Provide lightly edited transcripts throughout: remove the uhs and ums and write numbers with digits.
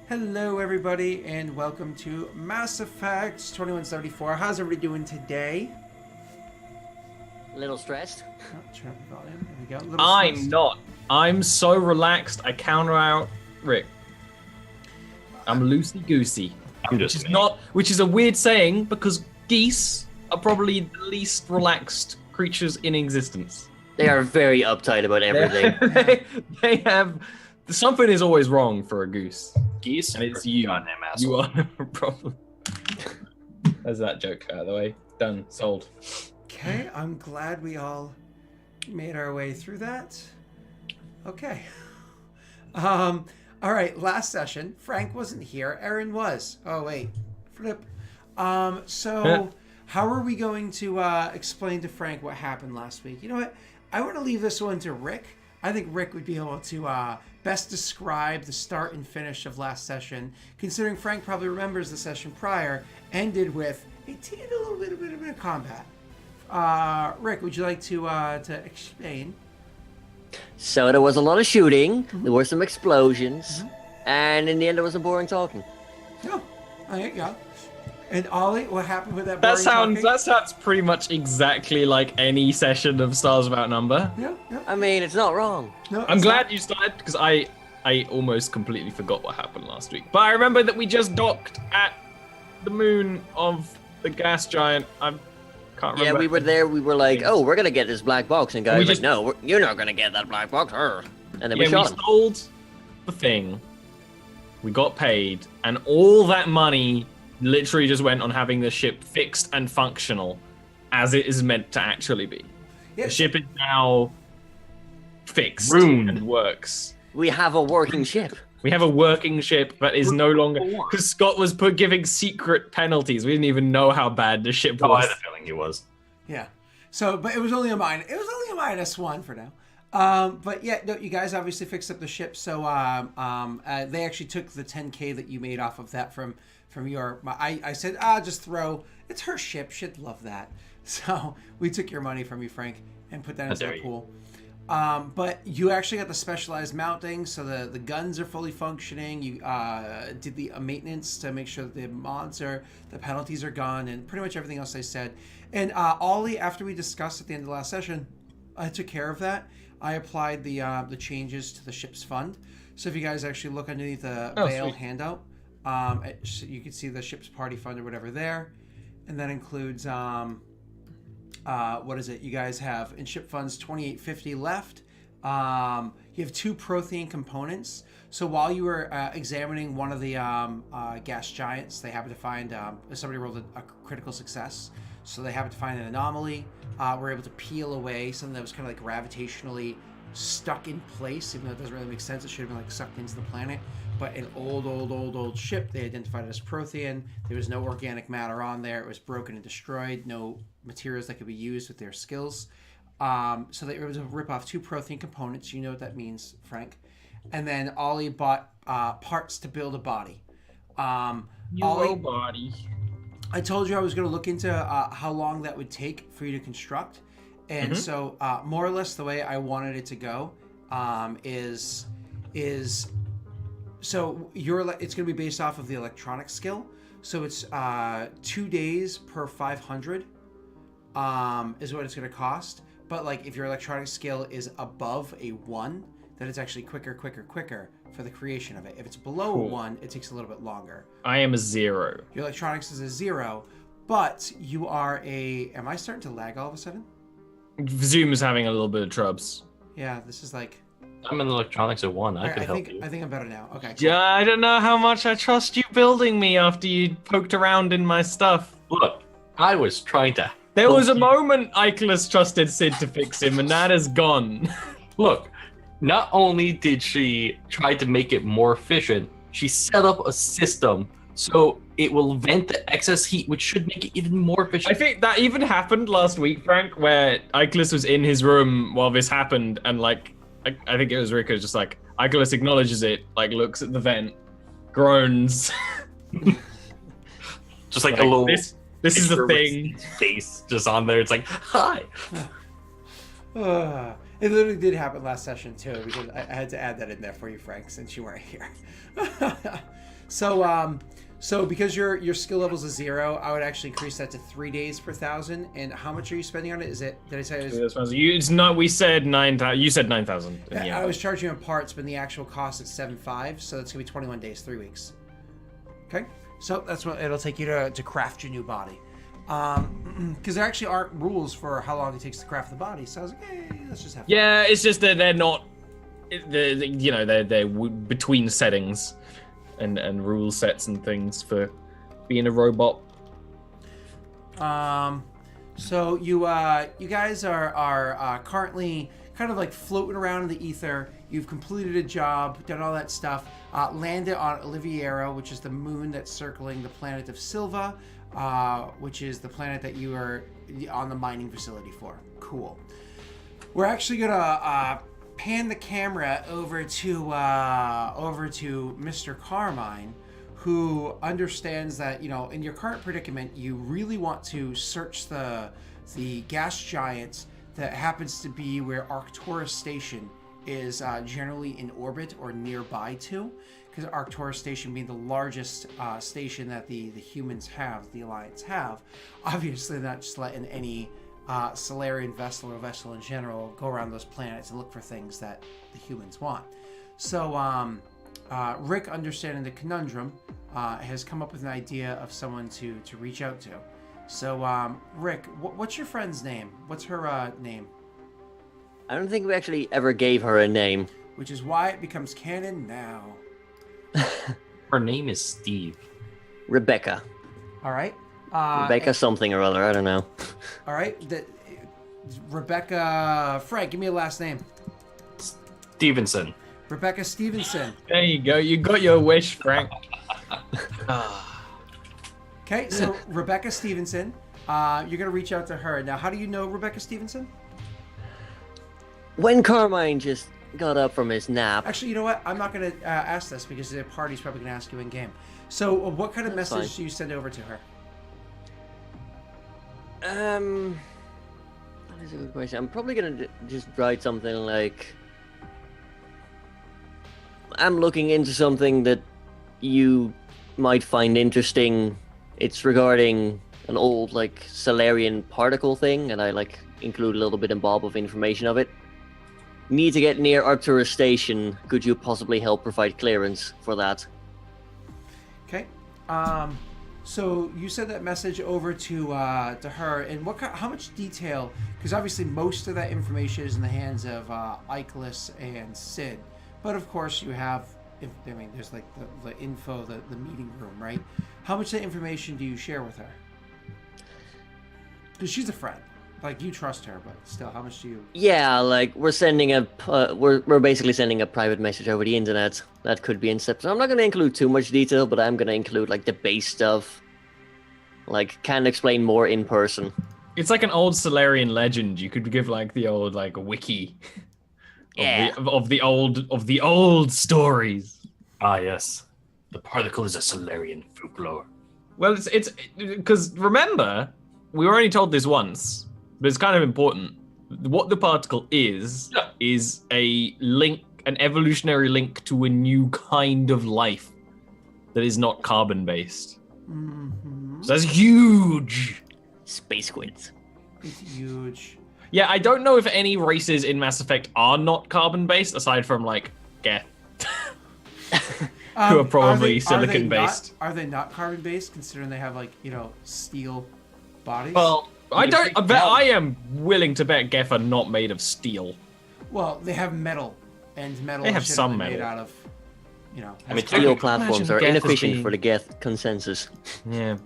Hello, everybody, and welcome to Mass Effect 2174. How's everybody doing today? A little stressed. Oh, turn up the volume. There we go. A little I'm stressed. not. I'm so relaxed. I counter out Rick. I'm loosey goosey. Which is a weird saying because geese are probably the least relaxed creatures in existence. They are very uptight about everything. They have something is always wrong for a goose. Geese, and it's you. Goddamn You asshole. are a problem. There's that joke out of the way. Done. Sold. Okay, I'm glad we all made our way through that. Okay. All right, last session, Frank wasn't here. Aaron was. Oh, wait. Flip. So how are we going to explain to Frank what happened last week? You know what? I want to leave this one to Rick. I think Rick would be able to best describe the start and finish of last session, considering Frank probably remembers the session prior ended with a little bit of combat. Rick, would you like to explain? So there was a lot of shooting, there were some explosions, and in the end there was some boring talking. Oh, there you go. And Ollie, what happened with that? That sounds pretty much exactly like any session of Stars Without Number. Yeah. I mean, it's not wrong. No, I'm glad you started because I almost completely forgot what happened last week. But I remember that we just docked at the moon of the gas giant. I can't remember. Yeah, we were there, we were like, oh, we're gonna get this black box, and guys We were just- like, no, you're not gonna get that black box, and then we Yeah, shot we him. sold the thing. We got paid, and all that money literally just went on having the ship fixed and functional as it is meant to actually be. Yeah. The ship is now fixed Ruined. and works. We have a working ship. We have a working ship that is no longer because Scott was giving secret penalties. We didn't even know how bad the ship Oh, I was. had a feeling he was. Yeah. So, but it was only a -1 for now. But yeah, no, you guys obviously fixed up the ship. So they actually took the 10K that you made off of that from your. I said, just throw. It's her ship. She'd love that. So we took your money from you, Frank, and put that into the pool. But you actually got the specialized mounting, so the guns are fully functioning. You did the maintenance to make sure that the penalties are gone, and pretty much everything else I said. And Ollie, after we discussed at the end of the last session, I took care of that. I applied the changes to the ship's fund. So if you guys actually look underneath the Veil handout, you can see the ship's party fund or whatever there, and that includes what is it? You guys have in ship funds 2850 left. You have 2 prothean components. So while you were examining one of the gas giants, they happened to find somebody rolled a critical success. So they happened to find an anomaly. We're able to peel away something that was kind of like gravitationally stuck in place, even though it doesn't really make sense. It should have been like sucked into the planet. But an old ship, they identified it as Prothean. There was no organic matter on there. It was broken and destroyed. No materials that could be used with their skills. So they were able to rip off 2 Prothean components. You know what that means, Frank. And then Ollie bought parts to build a body. Ollie, body. I told you I was going to look into how long that would take for you to construct. And so more or less the way I wanted it to go is so it's going to be based off of the electronic skill. So it's 2 days per 500 is what it's going to cost. But like if your electronic skill is above a 1, then it's actually quicker for the creation of it. If it's below a 1, it takes a little bit longer. I am a 0. Your electronics is a 0, but you are a... Am I starting to lag all of a sudden? Zoom is having a little bit of trubs. Yeah, this is like... I'm in electronics at 1. I could help you. I think I'm better now. Okay. Cool. Yeah, I don't know how much I trust you building me after you poked around in my stuff. Look, I was trying to. There was a moment Icarus trusted Sid to fix him, and that is gone. Look, not only did she try to make it more efficient, she set up a system so it will vent the excess heat, which should make it even more efficient. I think that even happened last week, Frank, where Icarus was in his room while this happened, and like, I think it was Rico just like, Icarus acknowledges it, like looks at the vent, groans. Just like a little... This is the thing. Face just on there. It's like, hi. It literally did happen last session too, because I had to add that in there for you, Frank, since you weren't here. So because your skill level's a 0, I would actually increase that to 3 days per 1,000. And how much are you spending on it? Is it? Did I say it was? It's not. We said 9,000. You said 9,000. I was charging on parts, but the actual cost is 7.5. So that's gonna be 21 days, 3 weeks. Okay. So that's what it'll take you to craft your new body. Because there actually aren't rules for how long it takes to craft the body. So I was like, hey, let's just have fun. Yeah, it's just that they're not. They're between settings. And rule sets and things for being a robot. So you guys are currently kind of like floating around in the ether. You've completed a job, done all that stuff. Landed on Oliviera, which is the moon that's circling the planet of Silva, which is the planet that you are on the mining facility for. Cool. We're actually gonna pan the camera over to Mr. Carmine, who understands that, in your current predicament, you really want to search the gas giant that happens to be where Arcturus Station is generally in orbit or nearby to, because Arcturus Station being the largest station that the humans have, the Alliance have. Obviously, not just letting any Solarian vessel or vessel in general go around those planets and look for things that the humans want. So Rick, understanding the conundrum, has come up with an idea of someone to reach out to. So Rick, what's your friend's name? What's her name? I don't think we actually ever gave her a name. Which is why it becomes canon now. Her name is Steve. Rebecca. All right. Rebecca something or other, I don't know. All right. Rebecca... Frank, give me a last name. Stevenson. Rebecca Stevenson. There you go. You got your wish, Frank. Okay, so Rebecca Stevenson. You're going to reach out to her. Now, how do you know Rebecca Stevenson? When Carmine just got up from his nap. Actually, you know what? I'm not going to ask this because the party's probably going to ask you in game. So, what kind of That's message fine. do you send over to her? That is a good question. I'm probably gonna just write something like, I'm looking into something that you might find interesting. It's regarding an old, Solarian particle thing, and I, include a little bit and bob of information of it. Need to get near Arcturus Station. Could you possibly help provide clearance for that? Okay. So you sent that message over to her, and how much detail? Because obviously most of that information is in the hands of Icolas and Sid, but of course you have. There's the info, the meeting room, right? How much of that information do you share with her? Because she's a friend, you trust her, but still, how much do you? Yeah, we're sending we're basically sending a private message over the internet that could be incepted. I'm not going to include too much detail, but I'm going to include the base stuff. Can explain more in person. It's like an old Solarian legend. You could give the old wiki of the old stories. Ah, yes. The particle is a Solarian folklore. Well, it's because remember, we were only told this once, but it's kind of important. What the particle is a link, an evolutionary link to a new kind of life that is not carbon-based. Mm-hmm. So that's huge. Space squids. It's huge. Yeah, I don't know if any races in Mass Effect are not carbon-based, aside from Geth, who are probably silicon-based. Are they not carbon-based, considering they have steel bodies? Well, I am willing to bet Geth are not made of steel. Well, they have metal, and metal. They have is some made metal. out of, Steel platforms are Geth as inefficient being- for the Geth consensus. Yeah.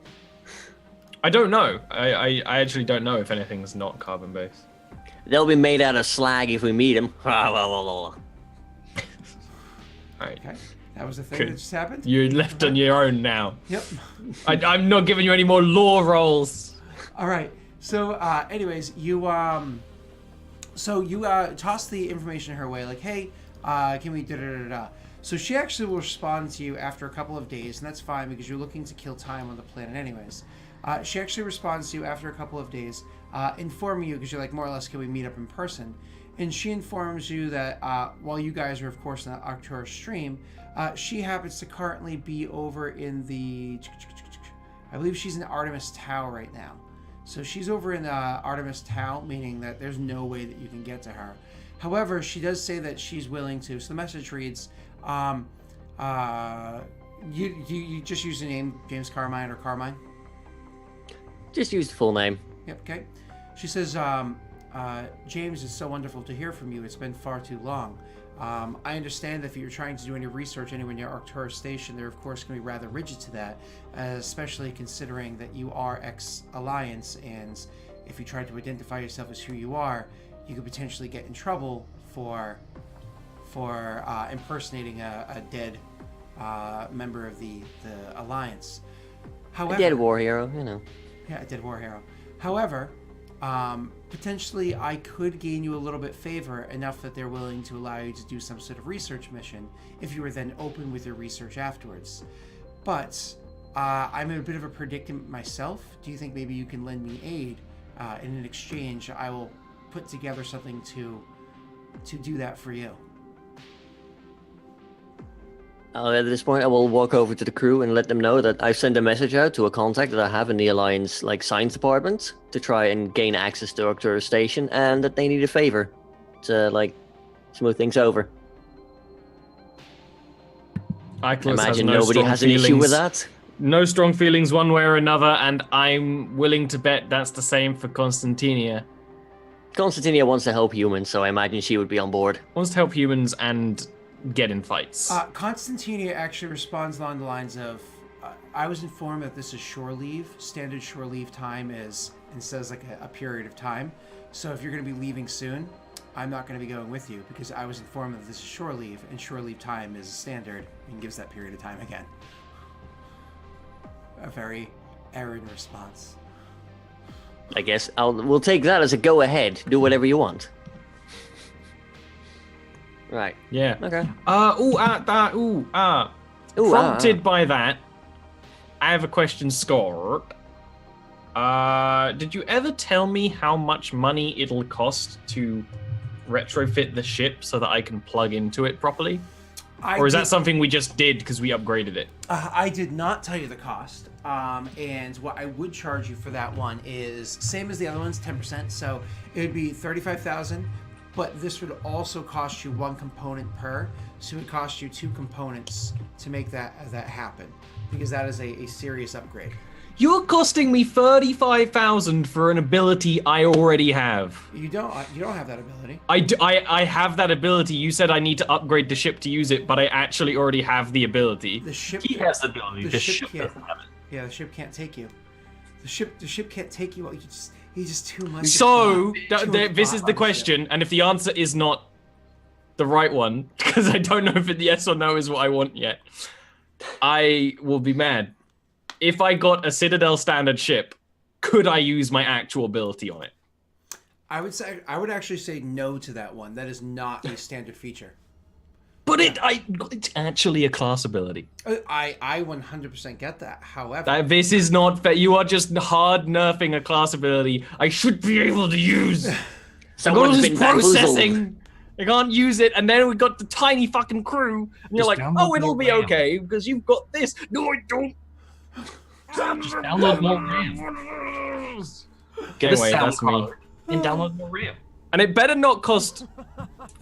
I don't know. I actually don't know if anything's not carbon-based. They'll be made out of slag if we meet them. Alright. Okay, that was the thing Good. that just happened. You're left on your own now. Yep. I'm not giving you any more lore rolls. All right. So, anyways, you toss the information her way, hey, can we da-da-da-da. So she actually will respond to you after a couple of days, and that's fine because you're looking to kill time on the planet anyways. She actually responds to you after a couple of days inform you, because you're like, more or less, can we meet up in person? And she informs you that while you guys are, of course, in the Arcturus stream, she happens to currently be over in the... I believe she's in Artemis Tau right now. So she's over in Artemis Tau, meaning that there's no way that you can get to her. However, she does say that she's willing to. So the message reads, you just use the name James Carmine or Carmine? Just use the full name. Yep, okay. She says, James, it's so wonderful to hear from you. It's been far too long. I understand that if you're trying to do any research anywhere near Arcturus Station, they're of course going to be rather rigid to that, especially considering that you are ex-Alliance, and if you try to identify yourself as who you are, you could potentially get in trouble for impersonating a dead member of the Alliance. However, A dead war hero, you know. Yeah, a dead war hero. However, potentially I could gain you a little bit favor, enough that they're willing to allow you to do some sort of research mission if you were then open with your research afterwards. But I'm in a bit of a predicament myself. Do you think maybe you can lend me aid? In an exchange, I will put together something to do that for you. At this point, I will walk over to the crew and let them know that I've sent a message out to a contact that I have in the Alliance science department to try and gain access to Arcturus Station, and that they need a favor to smooth things over. I imagine nobody has an issue with that. No strong feelings one way or another, and I'm willing to bet that's the same for Constantinia. Constantinia wants to help humans, so I imagine she would be on board. Wants to help humans and get in fights. Constantinia actually responds along the lines of, I was informed that this is shore leave. Standard shore leave time is, and says a period of time. So if you're going to be leaving soon, I'm not going to be going with you, because I was informed that this is shore leave, and shore leave time is standard, and gives that period of time again. A very errant response. I guess we'll take that as a go ahead. Do whatever you want. Right. Yeah. Okay. Prompted by that, I have a question, Scott. Did you ever tell me how much money it'll cost to retrofit the ship so that I can plug into it properly? Or is that something we just did because we upgraded it? I did not tell you the cost. And what I would charge you for that one is same as the other ones, 10%. So it would be $35,000. But this would also cost you one component per, so it would cost you 2 components to make that happen, because that is a serious upgrade. You're costing me $35,000 for an ability I already have. You don't have that ability. I have that ability. You said I need to upgrade the ship to use it, but I actually already have the ability. The ship. He has the ability. The ship can't, doesn't have it. Yeah, the ship can't take you. The ship can't take you. He's just too much. So this is the question, and if the answer is not the right one, because I don't know if the yes or no is what I want yet, I will be mad. If I got a Citadel standard ship, could I use my actual ability on it? I would actually say no to that one. That is not a standard feature. But it's actually a class ability. I 100% get that. However, this is not fair. You are just hard nerfing a class ability I should be able to use. Someone's been processing. I can't use it, and then we got the tiny fucking crew, and you're like, oh, it'll be okay because you've got this. No, I don't. Just download more RAM. Get Anyway, a sound that's me. card and download more RAM. And it better not cost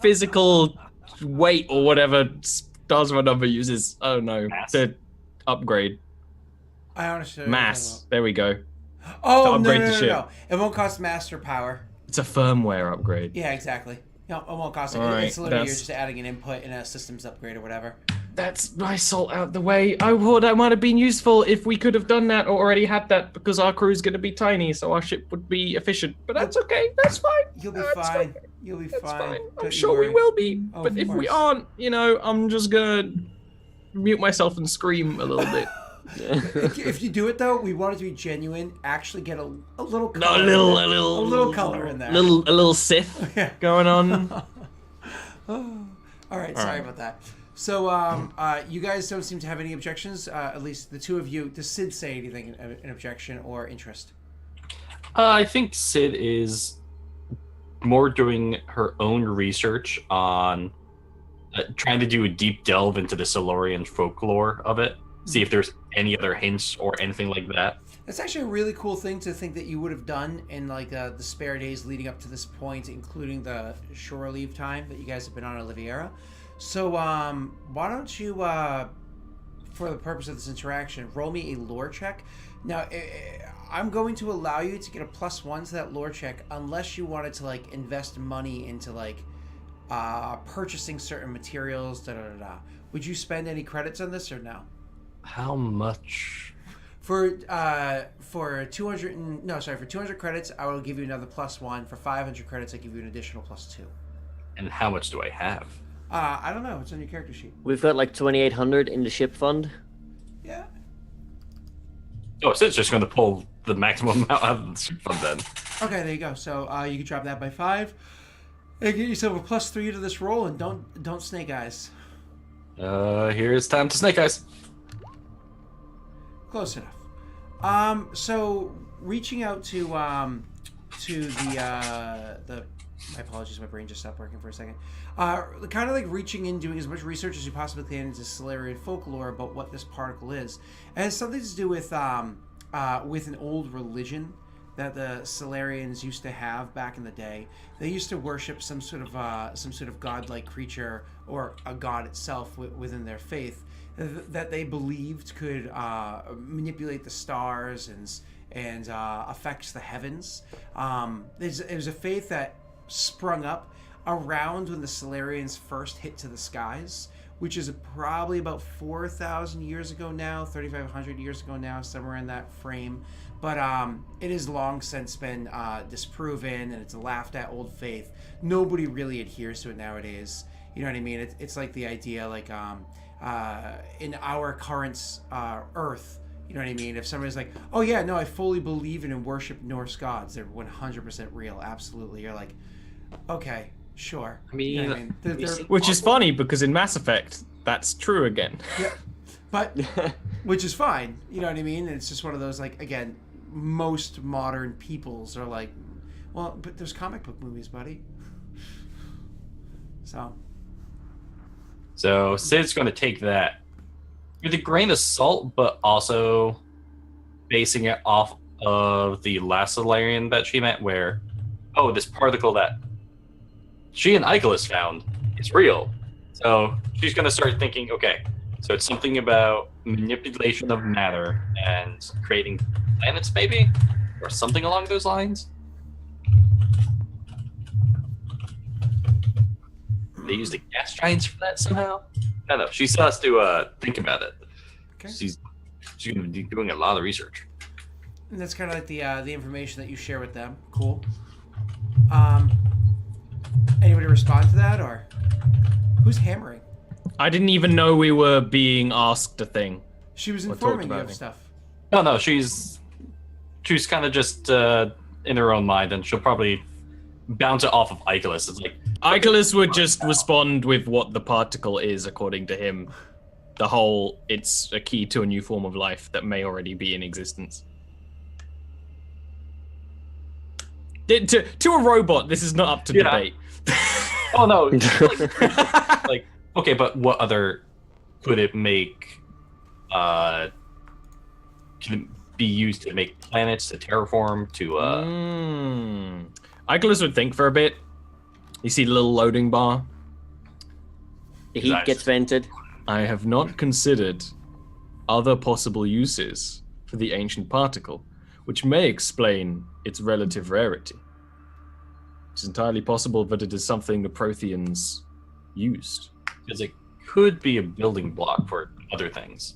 physical weight or whatever Starsma number uses. Oh no, to upgrade. I honestly Mass. There we go. Oh, upgrade the no. ship. It won't cost master power. It's a firmware upgrade. Yeah, exactly. No, it won't cost it. Alright, It's literally you're just adding an input in a systems upgrade or whatever. That's my salt out the way. Oh, that might have been useful if we could have done that or already had that, because our crew's going to be tiny, so our ship would be efficient. But that's okay. That's fine. You'll be That's fine. okay. You'll be That's fine. fine. Don't I'm you sure we worry. will be. Oh, But of if we course. aren't, I'm just going to mute myself and scream a little bit. If you do it though, we want it to be genuine. Actually, get a little color. No, a little color in there. A little Sith Yeah. going on. All right, sorry about that. So, you guys don't seem to have any objections. At least the two of you. Does Sid say anything, an objection or interest? I think Sid is more doing her own research on trying to do a deep delve into the Silurian folklore of it, see if there's any other hints or anything like that. It's actually a really cool thing to think that you would have done in like the spare days leading up to this point, including the shore leave time that you guys have been on Oliviera. So why don't you, for the purpose of this interaction, roll me a lore check. Now, I'm going to allow you to get a +1 to that lore check unless you wanted to like invest money into like purchasing certain materials. Would you spend any credits on this or no? How much? For 200 credits, I will give you another +1. For 500 credits, I give you an additional +2. And how much do I have? I don't know. It's on your character sheet. We've got like 2,800 in the ship fund. Yeah. Oh, so it's just going to pull the maximum amount out of the ship fund then. Okay, there you go. So you can drop that by 5. And get yourself a +3 to this roll, and don't snake eyes. Here's time to snake eyes. Close enough. So reaching out to the my apologies, my brain just stopped working for a second. Kind of like reaching in, doing as much research as you possibly can into Solarian folklore about what this particle is. It has something to do with an old religion that the Solarians used to have back in the day. They used to worship some sort of godlike creature or a god itself within their faith that they believed could manipulate the stars and affects the heavens. It was a faith that sprung up around when the Solarians first hit to the skies, which is probably about 4,000 years ago now, 3,500 years ago now, somewhere in that frame. But it has long since been disproven, and it's a laughed at old faith. Nobody really adheres to it nowadays. You know what I mean? It's like the idea, like in our current Earth, you know what I mean? If somebody's like, oh yeah, no, I fully believe in and worship Norse gods, they're 100% real, absolutely. You're like, okay, sure. I mean, you know what I mean? They're Which is funny because in Mass Effect, that's true again. yeah, but which is fine. You know what I mean? And it's just one of those, like, again, most modern peoples are like, well, but there's comic book movies, buddy. So Sid's going to take that with a grain of salt, but also basing it off of the last Solarian that she met, where, oh, this particle that she and Icarus found is real. So she's going to start thinking, okay, so it's something about manipulation of matter and creating planets, maybe? Or something along those lines? They use the gas giants for that somehow? I don't know. She still has to think about it. Okay. She's going to be doing a lot of research. And that's kind of like the information that you share with them. Cool. Anybody respond to that, or who's hammering? I didn't even know we were being asked a thing. She was Or informing talked you about of it. stuff. No, she's kind of just in her own mind, and she'll probably bounce it off of Icarus. It's like Icarus would just respond with what the particle is, according to him. The whole, it's a key to a new form of life that may already be in existence. To a robot, this is not up to debate. oh no, like okay, but what other could it make? Can it be used to make planets, to terraform, to Icarus would think for a bit. You see the little loading bar? The heat gets vented. I have not considered other possible uses for the ancient particle, which may explain its relative rarity. It's entirely possible that it is something the Protheans used. because it could be a building block for other things.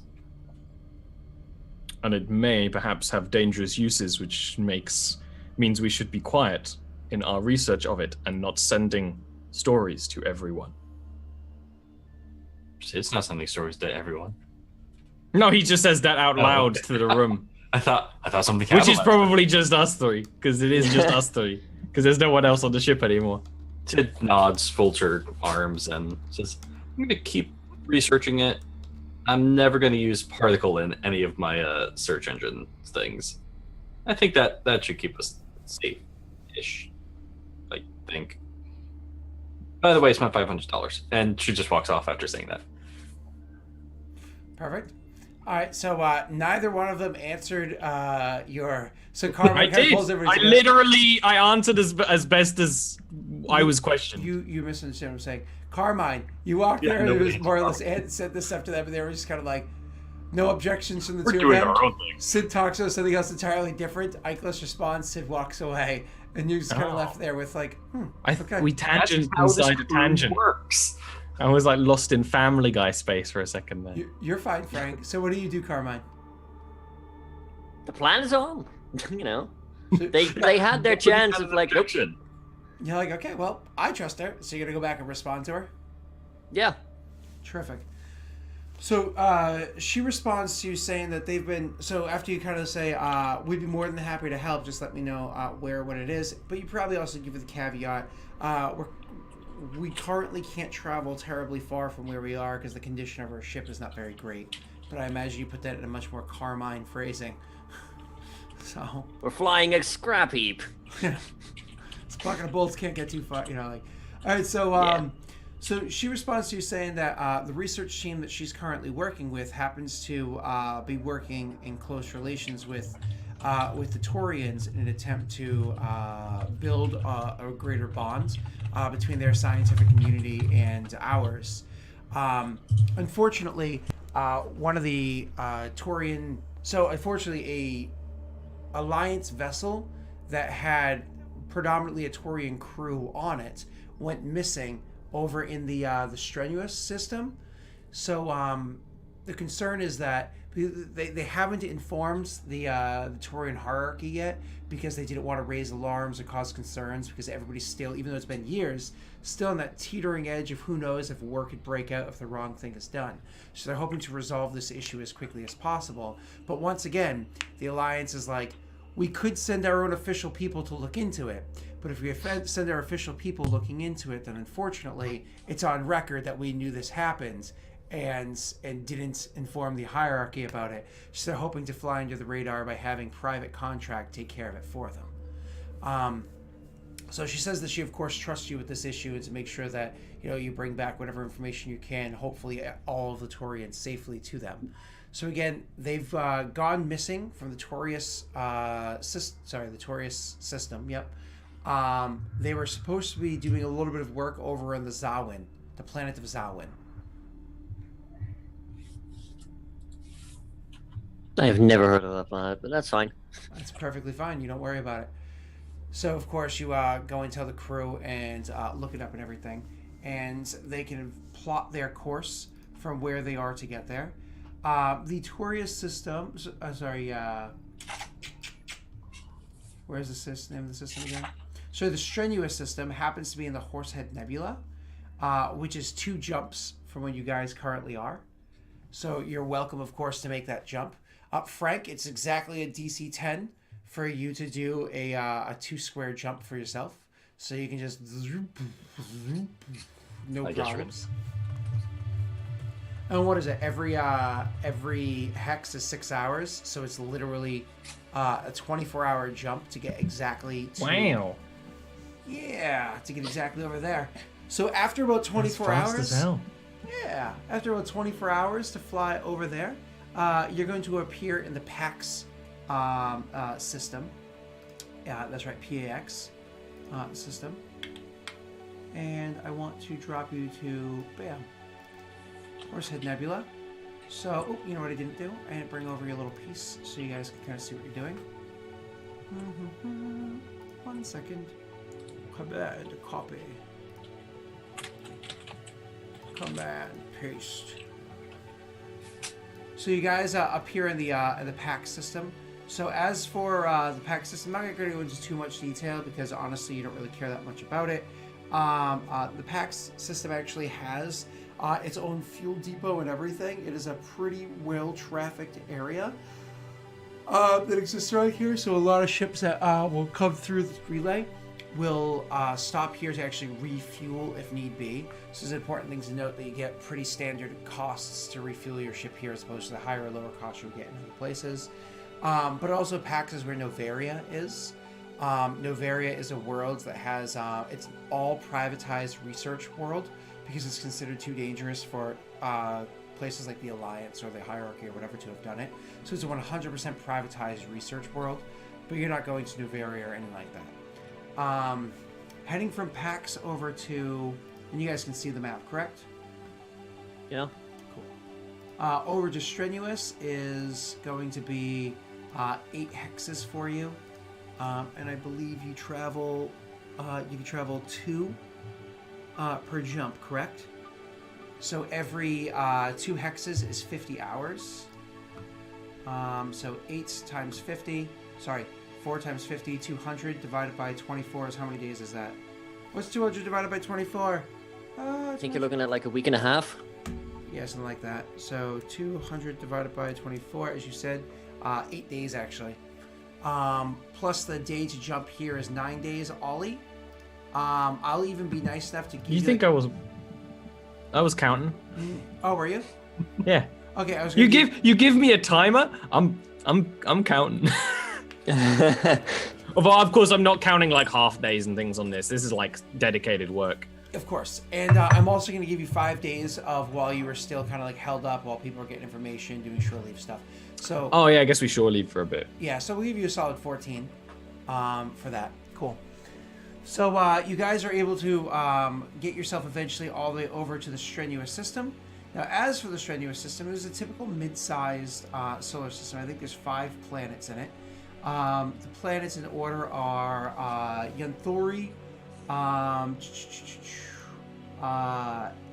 And it may perhaps have dangerous uses, which means we should be quiet in our research of it and not sending stories to everyone. It's not sending stories to everyone. No, he just says that out loud to the room. I thought something Which happened. is probably just us three, because it is just us three. Because there's no one else on the ship anymore. Sid nods, folds her arms, and says, I'm going to keep researching it. I'm never going to use particle in any of my search engine things. I think that should keep us safe-ish, I think. By the way, it's my $500, and she just walks off after saying that. Perfect. All right, so neither one of them answered your. So Carmen I kind of did. pulls over. I answered as best as I was questioned. You misunderstand what I'm saying. Carmine, you walked there and it was more or less said this stuff to them, and they were just kind of like, no objections from the two of them. Our own thing. Sid talks about something else entirely different. Eichlis responds. Sid walks away, and you're just kind of left there with like, okay. We tangent That's how this inside a tangent. works. I was like lost in Family Guy space for a second there. You're fine, Frank. So what do you do, Carmine? The plan is on. You know, they had their chance of like, nope. You're like, okay, well, I trust her. So you're gonna go back and respond to her. Yeah. Terrific. So she responds to you saying that they've been. So after you kind of say, we'd be more than happy to help. Just let me know where, what it is. But you probably also give her the caveat. We currently can't travel terribly far from where we are because the condition of our ship is not very great. But I imagine you put that in a much more Carmine phrasing. So We're flying a scrap heap. this bucket of bolts can't get too far, you know. Like, all right, so so she responds to you saying that the research team that she's currently working with happens to be working in close relations with the Taurians in an attempt to build a greater bond between their scientific community and ours. Unfortunately, one of the Taurian... So, unfortunately, a Alliance vessel that had predominantly a Taurian crew on it went missing over in the Strenuous system. So, the concern is that they haven't informed the Taurian hierarchy yet because they didn't want to raise alarms or cause concerns because everybody's still, even though it's been years, still on that teetering edge of who knows if war could break out if the wrong thing is done. So they're hoping to resolve this issue as quickly as possible. But once again, the Alliance is like, we could send our own official people to look into it. But if we send our official people looking into it, then unfortunately, it's on record that we knew this happened and didn't inform the hierarchy about it. So they're hoping to fly under the radar by having private contract take care of it for them. So she says that she of course trusts you with this issue and to make sure that you bring back whatever information you can, hopefully all of the Taurians safely to them. So again, they've gone missing from the Taurius system. Yep. They were supposed to be doing a little bit of work over in the Zawin, the planet of Zawin. I've never heard of that planet, but that's fine. That's perfectly fine. You don't worry about it. So, of course, you go and tell the crew and look it up and everything. And they can plot their course from where they are to get there. The Taurius system... where's the name of the system again? So the Strenuous system happens to be in the Horsehead Nebula, which is 2 jumps from where you guys currently are. So you're welcome, of course, to make that jump. Frank, it's exactly a DC 10 for you to do a 2 square jump for yourself. So you can just... no problems. And what is it? Every hex is 6 hours, so it's literally a 24-hour jump to get exactly to... Wow. Yeah, to get exactly over there. So after about 24 That's fast hours... as hell. Yeah, after about 24 hours to fly over there, you're going to appear in the PAX system. Yeah, that's right, PAX system. And I want to drop you to, bam, Horsehead Nebula. So, oh, you know what I didn't do? I didn't bring over your little piece so you guys can kind of see what you're doing. 1 second. Command copy. Command paste. So you guys appear in the PAX system. So as for the PAX system, I'm not going to go into too much detail because honestly you don't really care that much about it. The PAX system actually has its own fuel depot and everything. It is a pretty well-trafficked area that exists right here. So a lot of ships that will come through the relay will stop here to actually refuel if need be. So there's important things to note that you get pretty standard costs to refuel your ship here as opposed to the higher or lower costs you get in other places. But also PAX is where Novaria is. Novaria is a world that has it's all privatized research world because it's considered too dangerous for places like the Alliance or the Hierarchy or whatever to have done it. So it's a 100% privatized research world, but you're not going to Novaria or anything like that. Heading from Pax over to, and you guys can see the map, correct? Yeah. Cool. Over to Strenuous is going to be 8 hexes for you. And I believe you can travel 2 per jump, correct? So every 2 hexes is 50 hours. So 8 times 50, 4 times 50, 200 divided by 24 is how many days is that? What's 200 divided by 24? I think you're looking at like a week and a half. Yeah, something like that. So 200 divided by 24, as you said, 8 days actually. Plus the day to jump here is 9 days, Ollie. I'll even be nice enough to give you... You think I was counting? Oh, were you? Yeah. Okay, I was. You give me a timer. I'm counting. Although of course I'm not counting like half days and things on this. This is like dedicated work. Of course, and I'm also going to give you 5 days of while you were still kind of like held up while people were getting information, doing shore leave stuff. So. Oh yeah, I guess we shore leave for a bit. Yeah, so we'll give you a solid 14, for that. Cool. So you guys are able to get yourself eventually all the way over to the Strenuous system. Now, as for the Strenuous system, it is a typical mid-sized solar system. I think there's 5 planets in it. The planets in order are Yanthori,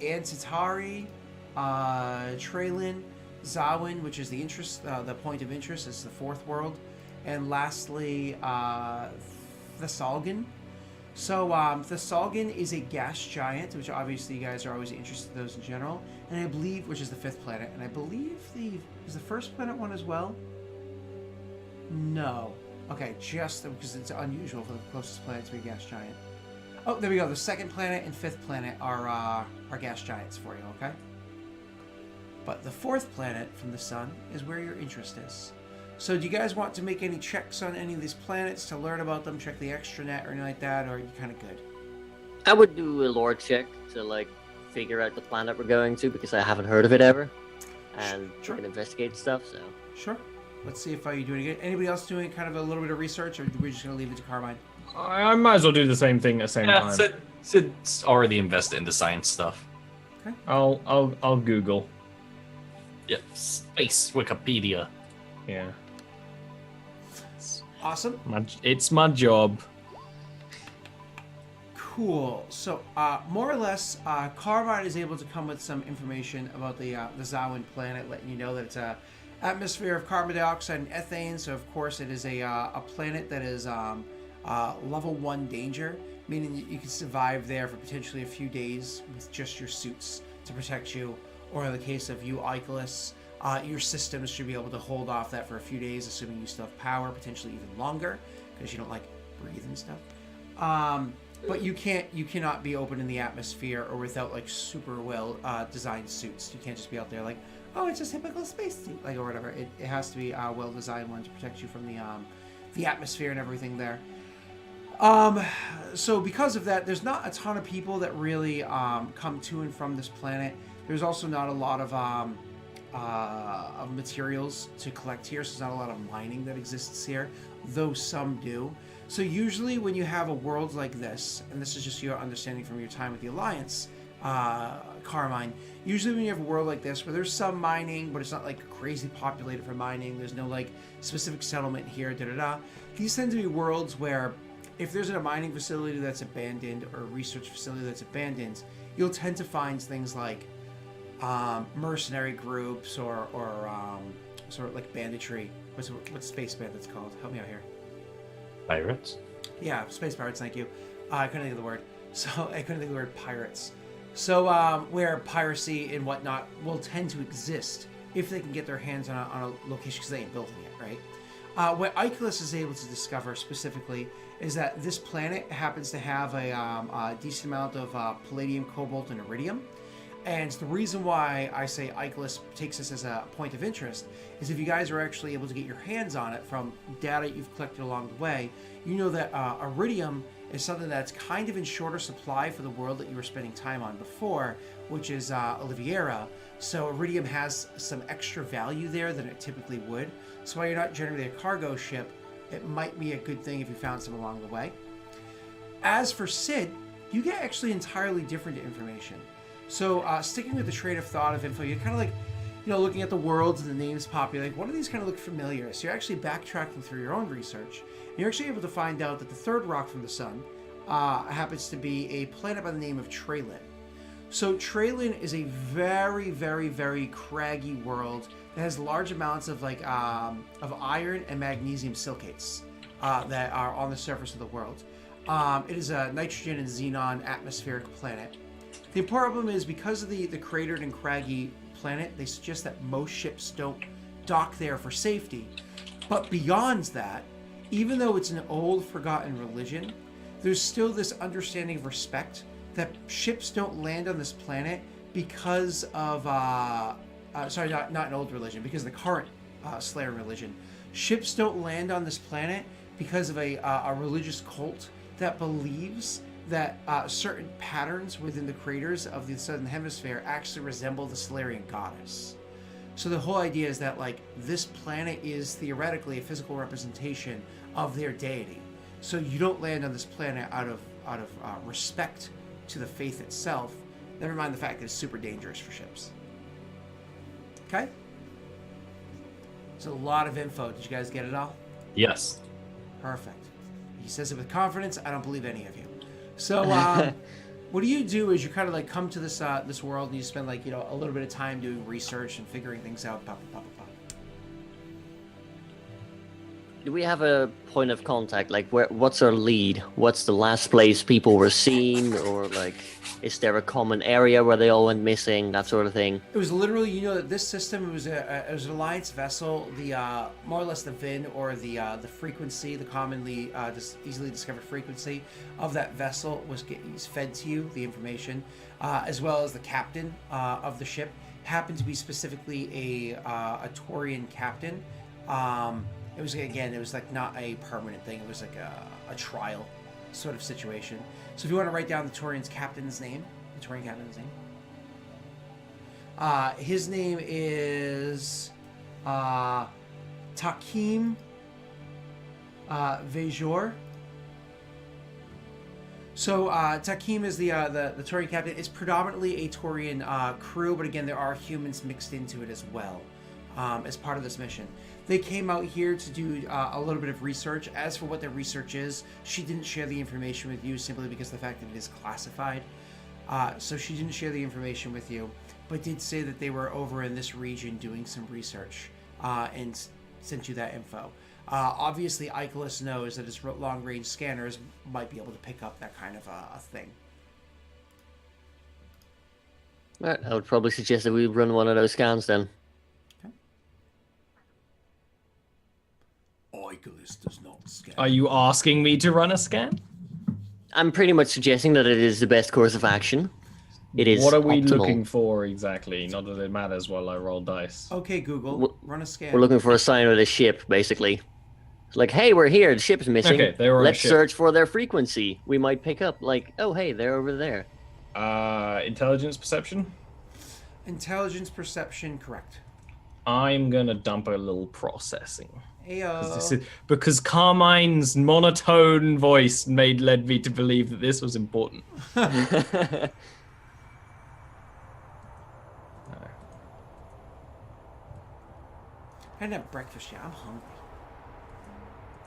Antitari, Traylin, Zawin, which is the point of interest, is the 4th world, and lastly, Thessalgan. So, Thessalgan is a gas giant, which obviously you guys are always interested in those in general, and I believe, which is the 5th planet, and I believe is the 1st planet one as well? No. Okay, just because it's unusual for the closest planet to be a gas giant. Oh, there we go. The 2nd planet and 5th planet are gas giants for you, okay? But the 4th planet from the sun is where your interest is. So do you guys want to make any checks on any of these planets to learn about them, check the extranet or anything like that, or are you kind of good? I would do a lore check to like figure out the planet we're going to because I haven't heard of it ever, and Sure. can investigate stuff. So Sure. Let's see if you're doing it. Anybody else doing kind of a little bit of research, or are we just going to leave it to Carmine? I might as well do the same thing at the same time. Sid's already invested into science stuff. Okay. I'll Google. Yep, space Wikipedia. Yeah. Awesome. It's my job. Cool. So, more or less, Carmine is able to come with some information about the Zawin planet, letting you know that it's a atmosphere of carbon dioxide and ethane. So, of course, it is a planet that is level 1 danger, meaning you can survive there for potentially a few days with just your suits to protect you. Or in the case of you, Icarus, your systems should be able to hold off that for a few days, assuming you still have power, potentially even longer, because you don't like breathe and stuff. But you cannot be open in the atmosphere or without like super well designed suits. You can't just be out there like, oh, it's just typical space suit, like or whatever. It has to be a well designed one to protect you from the atmosphere and everything there. So because of that, there's not a ton of people that really come to and from this planet. There's also not a lot of materials to collect here, so there's not a lot of mining that exists here, though some do. So usually when you have a world like this, and this is just your understanding from your time with the Alliance, Carmine, usually when you have a world like this where there's some mining, but it's not like crazy populated for mining, there's no like specific settlement here, these tend to be worlds where if there's a mining facility that's abandoned or a research facility that's abandoned, you'll tend to find things like mercenary groups or sort of like banditry. What's space bandits called? Help me out here. Pirates? Yeah, space pirates, thank you. I couldn't think of the word. So I couldn't think of the word pirates. So where piracy and whatnot will tend to exist if they can get their hands on a location because they ain't building it, right? What Icarus is able to discover specifically is that this planet happens to have a decent amount of palladium, cobalt, and iridium. And the reason why I say Icarus takes this as a point of interest is if you guys are actually able to get your hands on it from data you've collected along the way, you know that iridium is something that's kind of in shorter supply for the world that you were spending time on before, which is Oliviera. So iridium has some extra value there than it typically would. So while you're not generally a cargo ship, it might be a good thing if you found some along the way. As for Sid, you get actually entirely different information. So sticking with the train of thought of info, you're kind of like, looking at the worlds and the names populating, one of these kind of look familiar. So you're actually backtracking through your own research. And you're actually able to find out that the third rock from the sun happens to be a planet by the name of Traylin. So Traylin is a very, very, very craggy world that has large amounts of of iron and magnesium silicates that are on the surface of the world. It is a nitrogen and xenon atmospheric planet. The problem is because of the cratered and craggy planet, they suggest that most ships don't dock there for safety. But beyond that, even though it's an old, forgotten religion, there's still this understanding of respect that ships don't land on this planet because of, not an old religion, because of the current Slayer religion. Ships don't land on this planet because of a religious cult that believes that certain patterns within the craters of the southern hemisphere actually resemble the Solarian goddess. So the whole idea is that this planet is theoretically a physical representation of their deity. So you don't land on this planet out of respect to the faith itself. Never mind the fact that it's super dangerous for ships. Okay? It's a lot of info. Did you guys get it all? Yes. Perfect. He says it with confidence. I don't believe any of you. So, what you do is you kind of come to this this world and you spend a little bit of time doing research and figuring things out. Do we have a point of contact? What's our lead? What's the last place people were seen? Or is there a common area where they all went missing? That sort of thing. It was literally, that this system it was an alliance vessel. The more or less the VIN or the frequency, the commonly easily discovered frequency of that vessel was fed to you, the information, as well as the captain of the ship happened to be specifically a Taurian captain. It was not a permanent thing. It was a trial sort of situation. So if you want to write down the Taurian captain's name, his name is Takim Vejor. So Takim is the Taurian captain. It's predominantly a Taurian crew, but again, there are humans mixed into it as well as part of this mission. They came out here to do a little bit of research. As for what their research is, she didn't share the information with you simply because of the fact that it is classified. So she didn't share the information with you, but did say that they were over in this region doing some research and sent you that info. Obviously, Icarus knows that his long-range scanners might be able to pick up that kind of a thing. Right, I would probably suggest that we run one of those scans then. Icarus does not scan. Are you asking me to run a scan? I'm pretty much suggesting that it is the best course of action. It is. What are we optimal. looking for exactly? Not that it matters while I roll dice. Okay, Google, run a scan. We're looking for a sign of the ship, basically. It's like, hey, we're here. The ship's missing. Okay, they were on a Let's ship. search for their frequency. We might pick up, oh, hey, they're over there. Intelligence perception? Intelligence perception, correct. I'm gonna dump a little processing. Ayo. Because Carmine's monotone voice led me to believe that this was important. I didn't have breakfast yet. I'm hungry.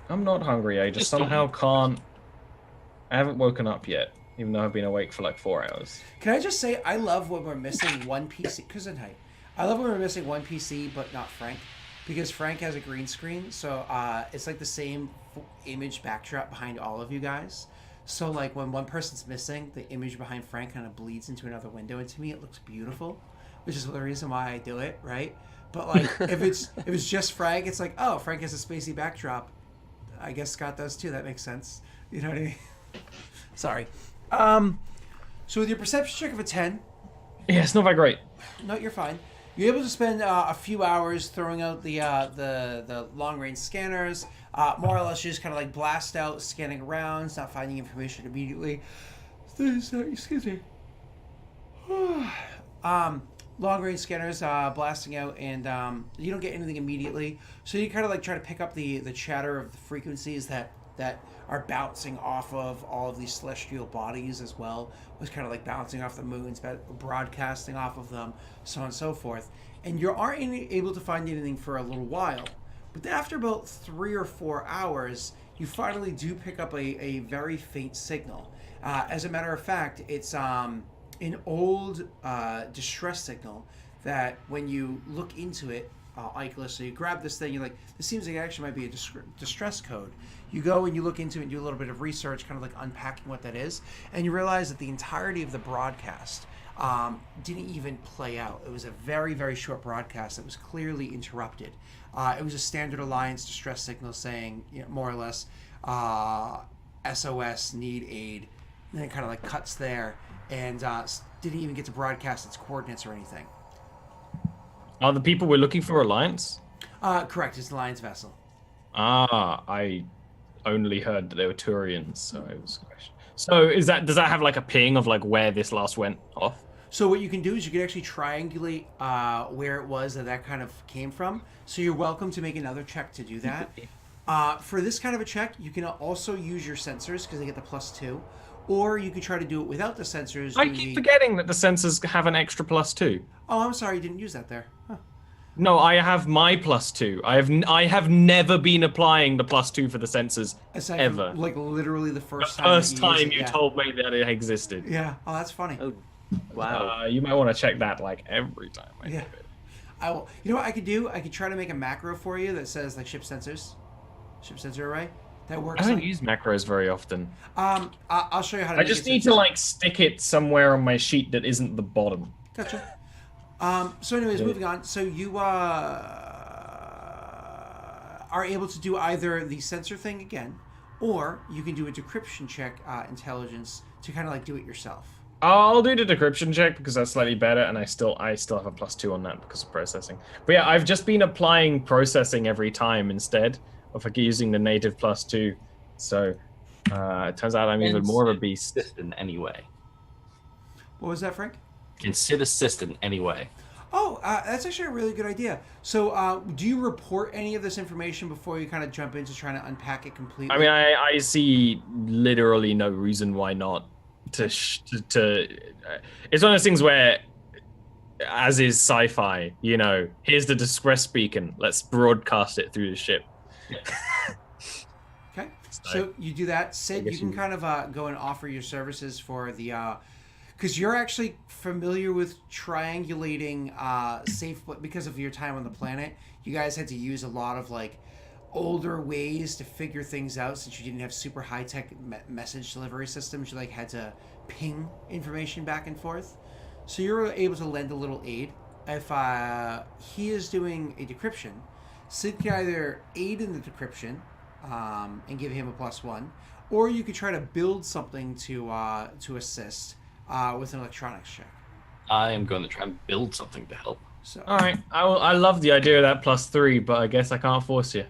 I'm not hungry. I just somehow can't. I haven't woken up yet, even though I've been awake for 4 hours. Can I just say, I love when we're missing one PC. I love when we're missing one PC, but not Frank. Because Frank has a green screen, so it's the same image backdrop behind all of you guys. So when one person's missing, the image behind Frank kind of bleeds into another window, and to me it looks beautiful, which is the reason why I do it, right? But if it's just Frank, it's oh, Frank has a spacey backdrop. I guess Scott does too. That makes sense. You know what I mean? Sorry. So with your perception check of a 10, Yeah, it's not very great. No, you're fine. You're able to spend a few hours throwing out the long range scanners. More or less, you just kind of like blast out, scanning around, not finding information immediately. Excuse me. Long range scanners blasting out, and you don't get anything immediately. So you kind of like try to pick up the chatter of the frequencies that are bouncing off of all of these celestial bodies as well. Was kind of like bouncing off the moons, broadcasting off of them, so on and so forth. And you aren't able to find anything for a little while. But after about 3 or 4 hours, you finally do pick up a very faint signal. As a matter of fact, it's an old distress signal that when you look into it, Ikelis, so you grab this thing, you're like, this seems like it actually might be a distress code. You go and you look into it and do a little bit of research, kind of like unpacking what that is, and you realize that the entirety of the broadcast didn't even play out. It was a very, very short broadcast that was clearly interrupted. It was a standard Alliance distress signal saying, more or less, SOS, need aid, and then it kind of like cuts there, and didn't even get to broadcast its coordinates or anything. Are the people we're looking for Alliance? Correct, it's an Alliance vessel. I only heard that they were Turians, so it was a question. So does that have like a ping of like where this last went off? So what you can do is you can actually triangulate where it was that kind of came from. So you're welcome to make another check to do that. For this kind of a check, you can also use your sensors because they get the +2. Or you could try to do it without the sensors. I keep forgetting that the sensors have an extra +2. Oh, I'm sorry, you didn't use that there. Huh. No, I have my +2. I have never been applying the +2 for the sensors Aside ever. From, like literally the first time. First time you told me that it existed. Yeah. Oh, that's funny. Oh, wow. You might want to check that like every time. Yeah. I will. You know what I could do? I could try to make a macro for you that says like ship sensor array. That works. I don't use macros very often. I'll show you how to. I just need to like stick it somewhere on my sheet that isn't the bottom. Gotcha. So anyways, moving on. So you are able to do either the sensor thing again, or you can do a decryption check, intelligence, to kind of like do it yourself. I'll do the decryption check because that's slightly better, and I still have a +2 on that because of processing. But yeah, I've just been applying processing every time instead of like using the native +2. So it turns out I'm even more of a beast. In any way. What was that, Frank? Can sit assist in any way. Oh, that's actually a really good idea. So, do you report any of this information before you kind of jump into trying to unpack it completely? I mean, I see literally no reason why not. It's one of those things where, as is sci-fi, here's the distress beacon. Let's broadcast it through the ship. Okay, so you do that. Sid, you can kind of go and offer your services for the... because you're actually familiar with triangulating safe... Because of your time on the planet, you guys had to use a lot of, like, older ways to figure things out since you didn't have super high-tech message delivery systems. You, like, had to ping information back and forth. So you're able to lend a little aid. If he is doing a decryption, Sid can either aid in the decryption and give him a +1, or you could try to build something to assist with an electronics check. I am going to try and build something to help. So, All right, I love the idea of that +3, but I guess I can't force you.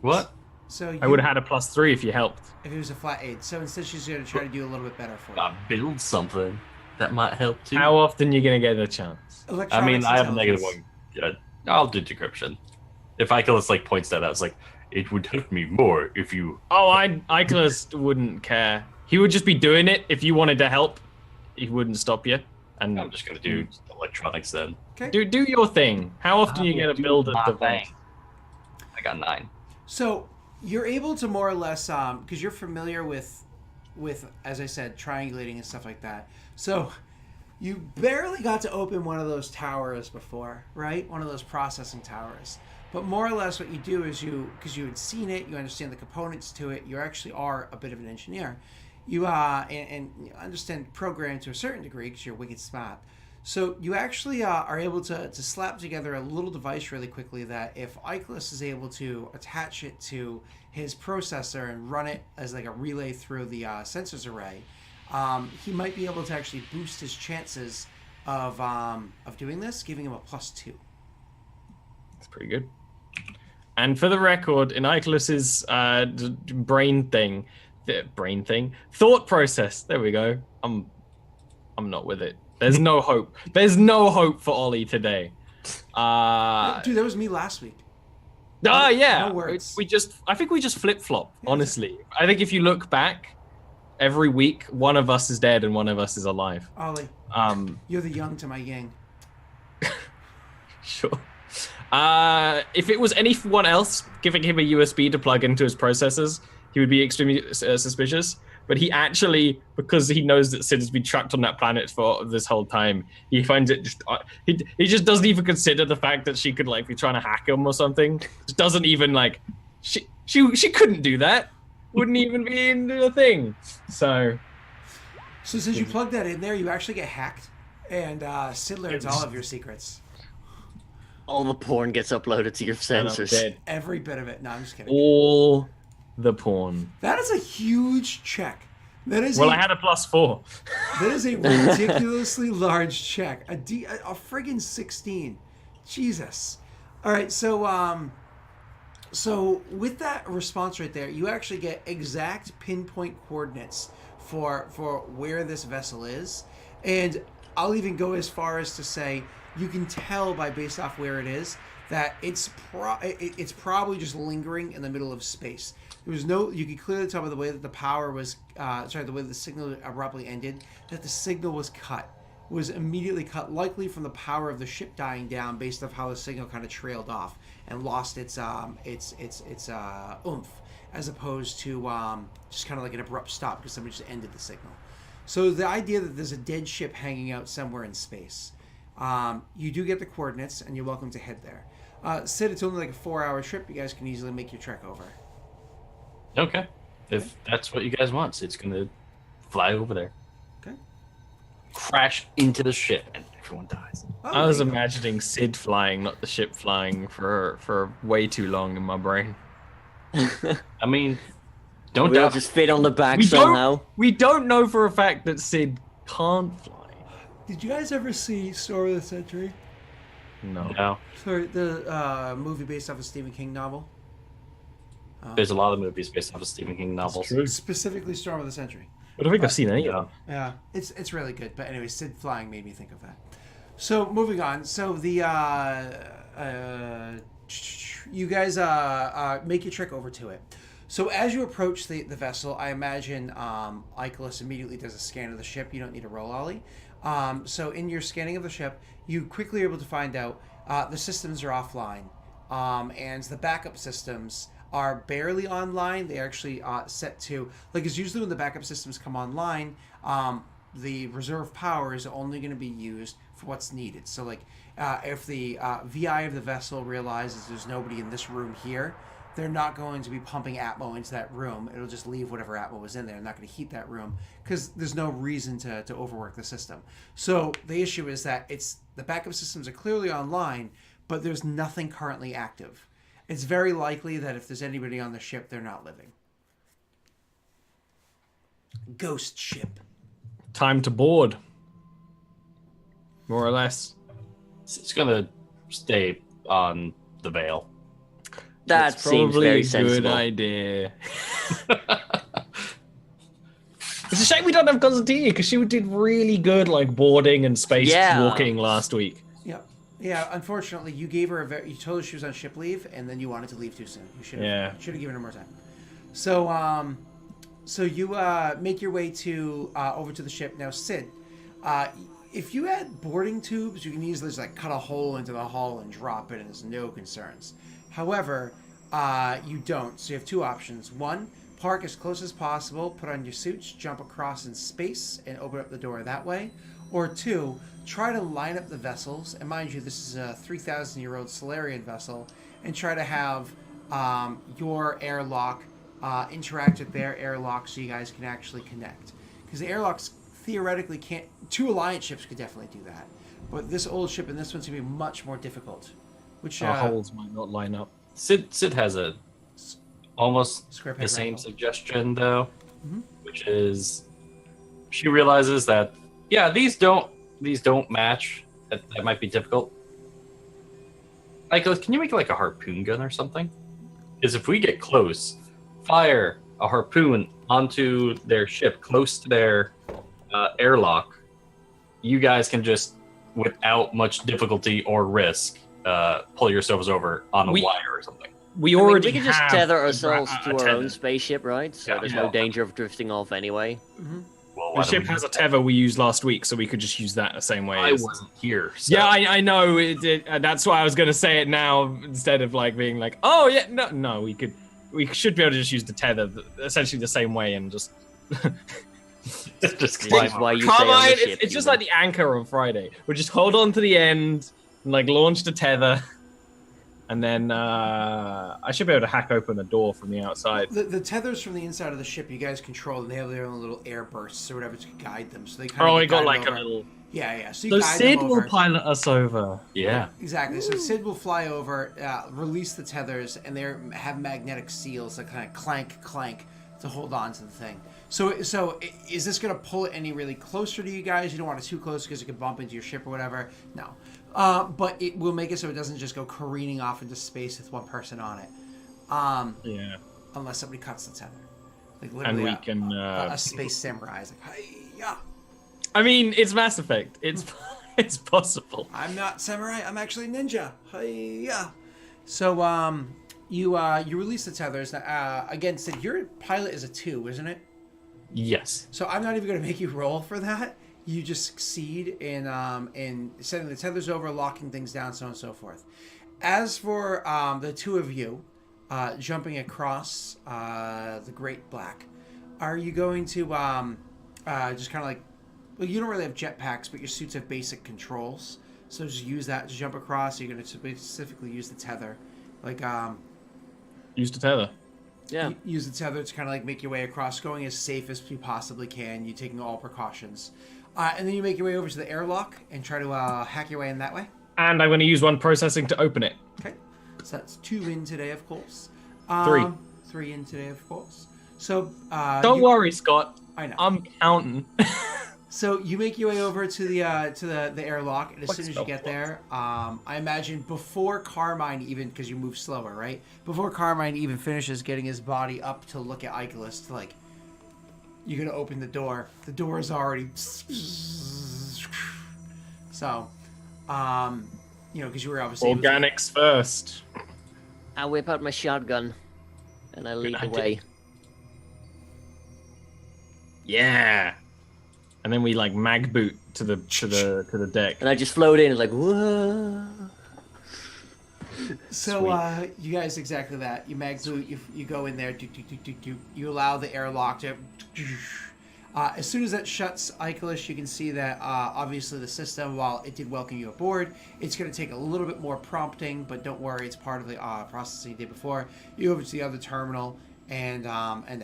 What? So I would have had a +3 if you helped. if it was a flat aid. So instead, she's going to try to do a little bit better for you. Build something that might help too. How often are you gonna get a chance? I mean, I have a -1. Yeah, I'll do decryption. If Ikelis like points that out, it's like it would help me more if you. Oh, Ikelis wouldn't care. He would just be doing it if you wanted to help. He wouldn't stop you. And I'm just gonna do electronics then. Okay. Do your thing. How often you get to build a device? I got 9. So you're able to more or less, because you're familiar with, as I said, triangulating and stuff like that. So you barely got to open one of those towers before, right? One of those processing towers. But more or less what you do is because you had seen it, you understand the components to it, you actually are a bit of an engineer. You and you understand programming to a certain degree because you're wicked smart. So you actually are able to slap together a little device really quickly that if Ikelis is able to attach it to his processor and run it as like a relay through the sensors array, he might be able to actually boost his chances of doing this, giving him a +2. That's pretty good. And for the record, in Icolus's thought process. There we go. I'm not with it. There's no hope. There's no hope for Ollie today. Dude, that was me last week. Yeah. No words. I think we just flip-flop, honestly. I think if you look back, every week, one of us is dead and one of us is alive. Ollie, you're the yang to my yang. Sure. If it was anyone else giving him a USB to plug into his processors, he would be extremely suspicious. But he actually, because he knows that Sid has been trapped on that planet for this whole time, he finds it just he just doesn't even consider the fact that she could like be trying to hack him or something. Just doesn't even like she couldn't do that. Wouldn't even be in the thing. So since you plug that in there, you actually get hacked, and Sid learns all of your secrets. All the porn gets uploaded to your sensors. Every bit of it. No, I'm just kidding. All the porn. That is a huge check. That is. I had a +4. That is a ridiculously large check. A friggin' 16. Jesus. All right, so with that response right there, you actually get exact pinpoint coordinates for where this vessel is, and I'll even go as far as to say you can tell based off where it is that it's probably just lingering in the middle of space. There was you could clearly tell by the way that the power was, the way the signal abruptly ended, that the signal was immediately cut, likely from the power of the ship dying down based off how the signal kind of trailed off and lost its oomph, as opposed to just kind of like an abrupt stop because somebody just ended the signal. So the idea that there's a dead ship hanging out somewhere in space, you do get the coordinates and you're welcome to head there. Sid, it's only like a 4-hour trip. You guys can easily make your trek over. Okay. If that's what you guys want, Sid's gonna fly over there. Okay. Crash into the ship and everyone dies. Oh, I was imagining Sid flying, not the ship flying, for way too long in my brain. I mean, We'll just fit on the back somehow. We don't know for a fact that Sid can't fly. Did you guys ever see Story of the Century? No. Sorry, the movie based off a Stephen King novel. There's a lot of movies based off of Stephen King novels. Specifically Storm of the Century. I don't think I've seen any of them. Yeah, it's really good. But anyway, Sid flying made me think of that. So moving on. So the you guys make your trek over to it. So as you approach the vessel, I imagine Icolus immediately does a scan of the ship. You don't need to roll, Ollie. So in your scanning of the ship, you quickly are able to find out the systems are offline, and the backup systems are barely online. They actually set to, like, it's usually when the backup systems come online, the reserve power is only going to be used for what's needed. So like if the VI of the vessel realizes there's nobody in this room here, they're not going to be pumping Atmo into that room. It'll just leave whatever Atmo was in there. They're not going to heat that room because there's no reason to overwork the system. So the issue is that the backup systems are clearly online, but there's nothing currently active. It's very likely that if there's anybody on the ship, they're not living. Ghost ship. Time to board. More or less. It's gonna stay on the Veil. That seems very sensible. Good idea. It's a shame we don't have Constantine because she did really good like boarding and space walking last week. Yeah. Unfortunately, you gave her you told her she was on ship leave, and then you wanted to leave too soon. You should have given her more time. So so you make your way over to the ship. Now, Sid, if you had boarding tubes, you can easily just like cut a hole into the hull and drop it, and there's no concerns. However, you don't. So you have two options. One, park as close as possible, put on your suits, jump across in space, and open up the door that way. Or two, try to line up the vessels. And mind you, this is a 3,000-year-old Solarian vessel. And try to have your airlock interact with their airlock so you guys can actually connect. Because the airlocks theoretically can't... 2 Alliance ships could definitely do that. But this old ship and this one's going to be much more difficult. Which our holes might not line up. Sid has almost the same angle. suggestion though, which is she realizes that these don't these don't match, that might be difficult. Michael, can you make like a harpoon gun or something? Because if we get close, fire a harpoon onto their ship close to their airlock, you guys can just, without much difficulty or risk, pull yourselves over on a wire or something. We already we can just have tether ourselves a to our tether. own spaceship, right? So there's no danger of drifting off anyway. Well, The ship has a tether we used last week, so we could just use that the same way. I wasn't here. So. Yeah, I know. That's why I was going to say it now instead of like being like, oh yeah, no. We should be able to just use the tether essentially the same way and just. just This is why you stay on the ship. It's just like the anchor on Friday. We'll just hold on to the end and like launch the tether. And then I should be able to hack open a door from the outside. The tethers from the inside of the ship, you guys control, and they have their own little air bursts or whatever to guide them. So they kind of. We got like a little. Yeah. So So guide Sid them will over. pilot us over. Yeah. Exactly. So Sid will fly over, release the tethers, and they have magnetic seals that kind of clank to hold on to the thing. So is this going to pull it any really closer to you guys? You don't want it too close because it could bump into your ship or whatever. No. But it will make it so it doesn't just go careening off into space with one person on it. Yeah. Unless somebody cuts the tether. Like And literally we can. a space samurai is like, hey-ya. I mean, it's Mass Effect. It's possible. I'm not samurai. I'm actually ninja. Hey-ya. So you release the tethers. Again, Sid, your pilot is a 2, isn't it? Yes. So I'm not even going to make you roll for that. You just succeed in setting the tethers over, locking things down, so on and so forth. As for the two of you jumping across the Great Black, are you going to just kind of like... Well, you don't really have jetpacks, but your suits have basic controls. So just use that to jump across. You're going to specifically use the tether. Like... Use the tether. Yeah. Use the tether to kind of like make your way across, going as safe as you possibly can. You taking all precautions, and then you make your way over to the airlock and try to hack your way in that way. And I'm going to use one processing to open it. Okay, so that's 2 in today, of course. 3. 3 in today, of course. So Don't worry, Scott. I know. I'm counting. So you make your way over to the airlock, and as soon as you get there, I imagine before Carmine even, because you move slower, right? Before Carmine even finishes getting his body up to look at Icarus, to like, you're gonna open the door. The door is already. So, because you were obviously Organics first. I whip out my shotgun, and I lead the way. Yeah. And then we like mag boot to the deck. And I just float in, like, whoa. So you guys exactly that. You mag boot. You go in there. You allow the airlock to. As soon as that shuts, Icarus, you can see that obviously the system, while it did welcome you aboard, it's going to take a little bit more prompting, but don't worry, it's part of the processing you did before. You go over to the other terminal and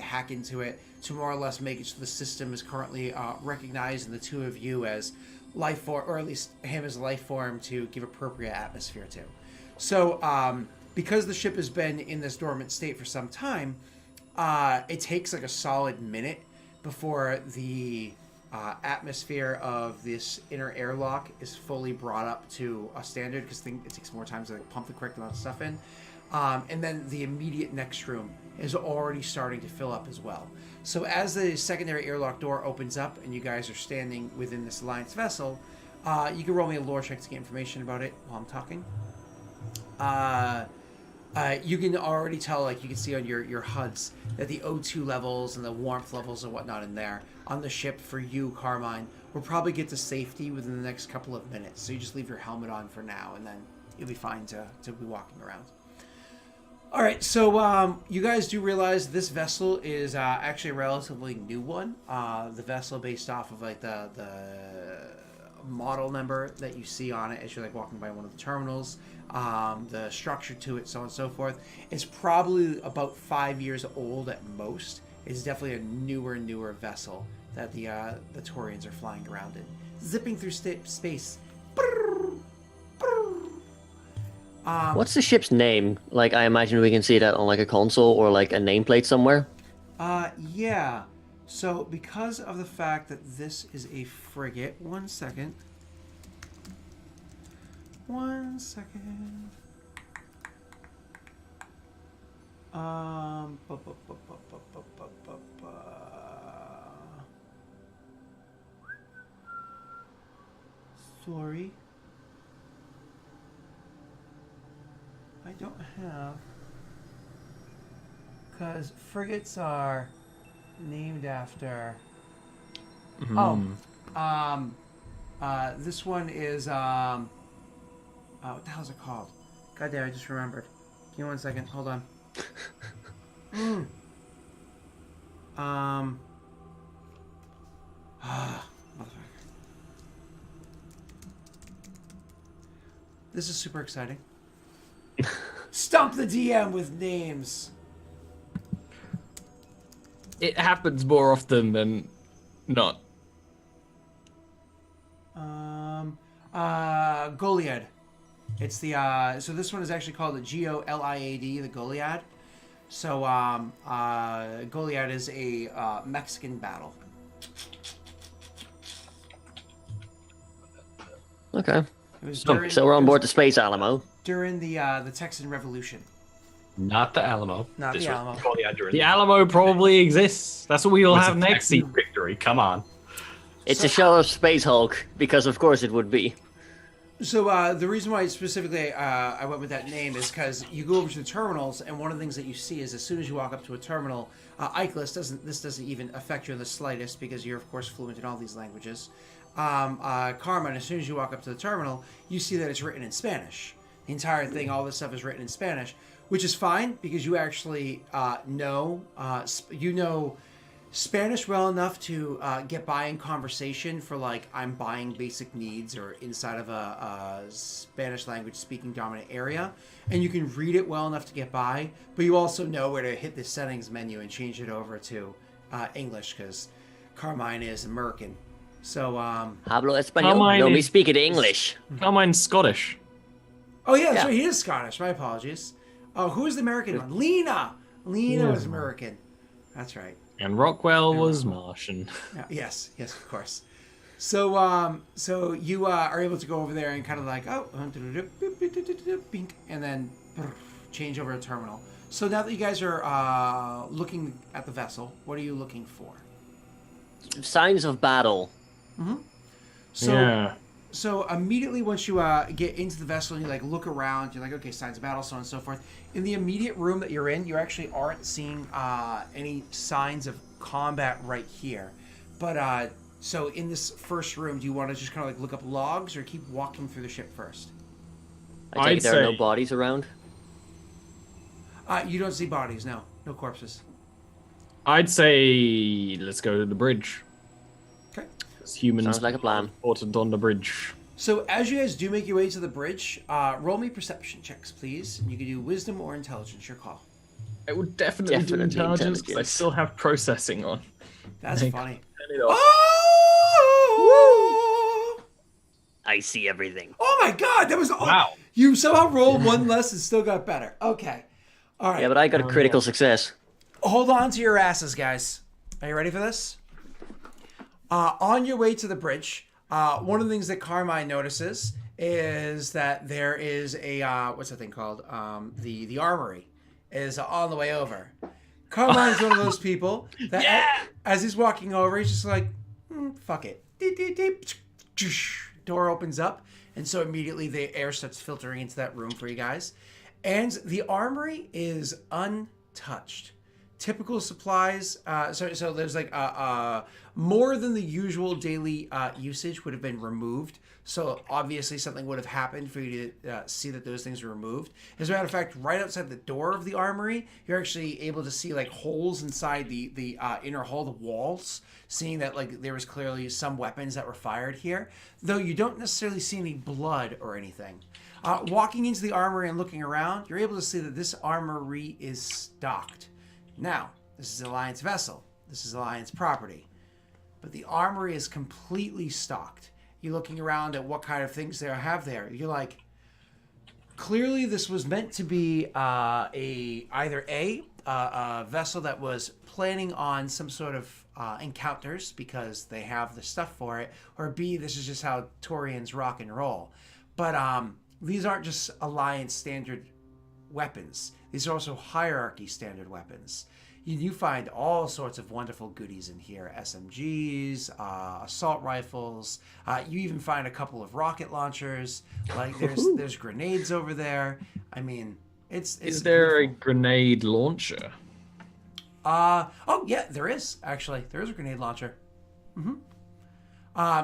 hack into it to more or less make it so the system is currently recognizing the two of you as life form, or at least him as life form, to give appropriate atmosphere to. So because the ship has been in this dormant state for some time, it takes like a solid minute before the atmosphere of this inner airlock is fully brought up to a standard, because it takes more time to like, pump the correct amount of stuff in. And then the immediate next room is already starting to fill up as well. So as the secondary airlock door opens up and you guys are standing within this Alliance vessel, you can roll me a lore check to get information about it while I'm talking. You can already tell, like you can see on your HUDs, that the O2 levels and the warmth levels and whatnot in there on the ship for you, Carmine, will probably get to safety within the next couple of minutes. So you just leave your helmet on for now, and then you'll be fine to be walking around. All right, so you guys do realize this vessel is actually a relatively new one. The vessel based off of like the model number that you see on it as you're like walking by one of the terminals, the structure to it, so on and so forth. It's probably about 5 years old at most. It's definitely a newer vessel that the Taurians are flying around in, zipping through space. What's the ship's name? Like, I imagine we can see that on like a console or like a nameplate somewhere. Yeah. So because of the fact that this is a frigate, one second. 1 second. Bu- bu- bu- bu- bu- bu- bu- bu- bu- Sorry. I don't have. Because frigates are named after. Oh. This one is. What the hell is it called? God damn, I just remembered. Give me 1 second. Hold on. Motherfucker. This is super exciting. Stump the DM with names. It happens more often than not. Goliad. It's the so this one is actually called the Goliad, the Goliad. So Goliad is a Mexican battle. Okay. It was during, So we're on board the Space Alamo. during the Texan Revolution. Not the Alamo. Not This the was Alamo. Goliad during The Alamo probably exists. That's what we will was have a next Texan season. victory. Come on. It's a show of Space Hulk, because of course it would be. So the reason why specifically I went with that name is because you go over to the terminals, and one of the things that you see is as soon as you walk up to a terminal, this doesn't even affect you in the slightest because you're of course fluent in all these languages. Carmen, as soon as you walk up to the terminal, you see that it's written in Spanish. The entire thing, all this stuff is written in Spanish, which is fine because you actually know Spanish well enough to get by in conversation for like I'm buying basic needs or inside of a Spanish language speaking dominant area, and you can read it well enough to get by, but you also know where to hit the settings menu and change it over to English because Carmine is American. So Hablo español? Carmine No, we is- speak it English. Carmine's Scottish. oh yeah, Yeah. so he is Scottish. My apologies. Oh, who is the American one? Lena was American. That's right. And Rockwell was Martian. Yeah, yes, of course. So, so you are able to go over there and kind of like, and then change over a terminal. So now that you guys are looking at the vessel, what are you looking for? Signs of battle. So, Yeah. so immediately once you get into the vessel and you like look around, you're like, okay, signs of battle, so on and so forth. In the immediate room that you're in, you actually aren't seeing any signs of combat right here. But so in this first room, do you want to just kind of like look up logs or keep walking through the ship first? I take I'd it there are no say- bodies around. You don't see bodies, no corpses. I'd say let's go to the bridge. Okay. As humans Sounds like a plan. are important on the bridge. So as you guys do make your way to the bridge, roll me perception checks, please. And you can do wisdom or intelligence, your call. I would definitely do Definitely intelligence because I intelligence. still have processing on. That's Like, funny. turn it off. Oh! I see everything. Oh my god, that was Wow. You somehow rolled one less and still got better. Okay. All right. Yeah, but I got a critical success. Hold on to your asses, guys. Are you ready for this? On your way to the bridge, one of the things that Carmine notices is that there is a what's that thing called? The armory is on the way over. Carmine's one of those people that as he's walking over, he's just like, fuck it. Deep, deep, deep. Door opens up, and so immediately the air starts filtering into that room for you guys. And the armory is untouched. Typical supplies. So there's like more than the usual daily usage would have been removed. So obviously something would have happened for you to see that those things were removed. As a matter of fact, right outside the door of the armory, you're actually able to see like holes inside the inner hull, the walls, seeing that like there was clearly some weapons that were fired here. Though you don't necessarily see any blood or anything. Walking into the armory and looking around, you're able to see that this armory is stocked. Now, this is Alliance vessel. This is Alliance property. But the armory is completely stocked. You're looking around at what kind of things they have there. You're like, clearly this was meant to be either a vessel that was planning on some sort of encounters because they have the stuff for it, or B, this is just how Torians rock and roll. But these aren't just Alliance standard weapons. These are also hierarchy standard weapons. You find all sorts of wonderful goodies in here. SMGs, assault rifles. You even find a couple of rocket launchers. Like there's grenades over there. I mean, it's Is there beautiful. a grenade launcher? Oh yeah, there is actually. There is a grenade launcher.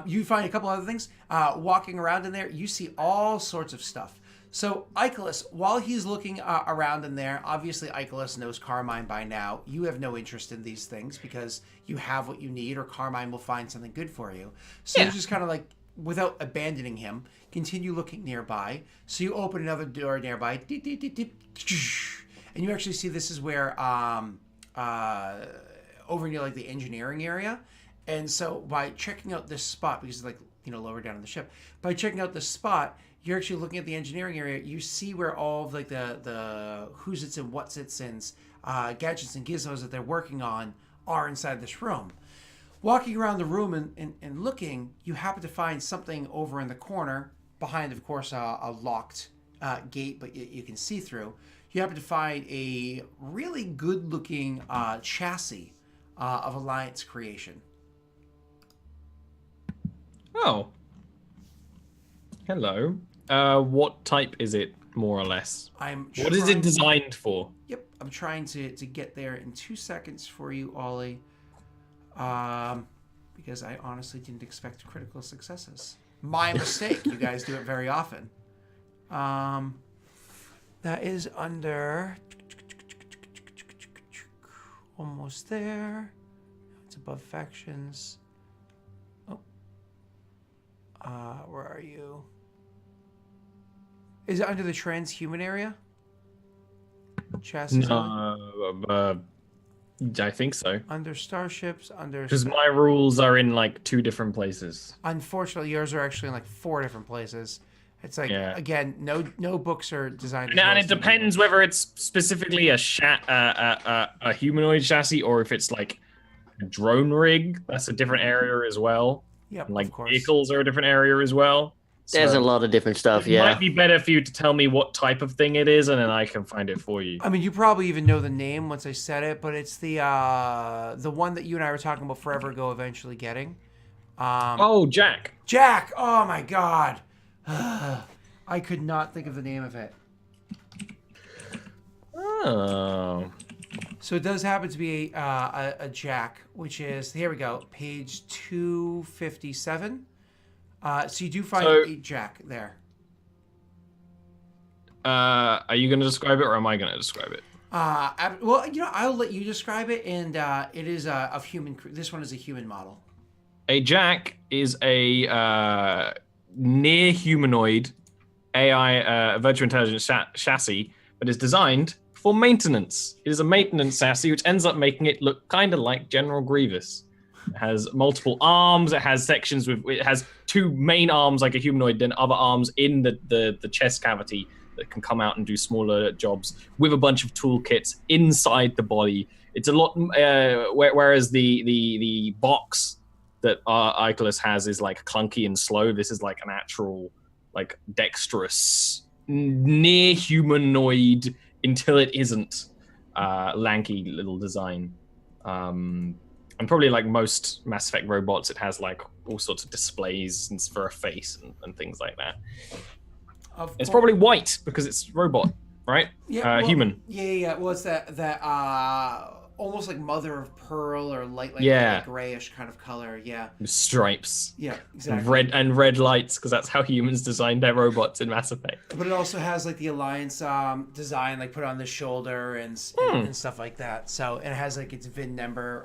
You find a couple other things. Walking around in there, you see all sorts of stuff. So Icarus, while he's looking around in there, obviously Icarus knows Carmine by now. You have no interest in these things because you have what you need, or Carmine will find something good for you. So you just kind of like, without abandoning him, continue looking nearby. So you open another door nearby, and you actually see this is where over near like the engineering area. And so by checking out this spot, because it's like, lower down in the ship, by checking out this spot, you're actually looking at the engineering area. You see where all of like the who's its and what's its and gadgets and gizmos that they're working on are inside this room. Walking around the room and looking, you happen to find something over in the corner behind, of course, a locked gate, but you can see through. You happen to find a really good-looking chassis of Alliance creation. Oh. Hello. What type is it, more or less? What is it designed for? Yep, I'm trying to get there in 2 seconds for you, Ollie. Because I honestly didn't expect critical successes. My mistake. You guys do it very often. That is under... Almost there. It's above factions. Oh. Where are you? Is it under the transhuman area? Chassis? No, I think so. Under starships, Because my rules are in like 2 different places. Unfortunately, yours are actually in like 4 different places. It's like, again, no books are designed. And it depends whether it's specifically a humanoid chassis or if it's like a drone rig. That's a different area as well. Yep, and like of course. vehicles are a different area as well. There's a lot of different stuff, It might be better for you to tell me what type of thing it is, and then I can find it for you. I mean, you probably even know the name once I said it, but it's the one that you and I were talking about forever ago eventually getting. Oh, Jack. Jack! Oh my god! I could not think of the name of it. Oh. So it does happen to be a Jack, which is, here we go, page 257. So you do find a Jack there. Are you going to describe it, or am I going to describe it? Well, I'll let you describe it, and it is of human. This one is a human model. A Jack is a near humanoid AI virtual intelligence chassis, but is designed for maintenance. It is a maintenance chassis, which ends up making it look kind of like General Grievous. It has multiple arms. It has sections with. It has 2 main arms like a humanoid, then other arms in the chest cavity that can come out and do smaller jobs with a bunch of toolkits inside the body. It's a lot. Whereas the box that Icarus has is like clunky and slow. This is like an actual, like dexterous, near humanoid until it isn't lanky little design. And probably like most Mass Effect robots, it has like all sorts of displays for a face and things like that. It's probably white because it's robot, right? Yeah, human. Yeah. Well, it's that almost like mother of pearl or like grayish kind of color. Yeah. With stripes. Yeah, exactly. And red lights, because that's how humans designed their robots in Mass Effect. But it also has like the Alliance design, like put on the shoulder and stuff like that. So it has like its VIN number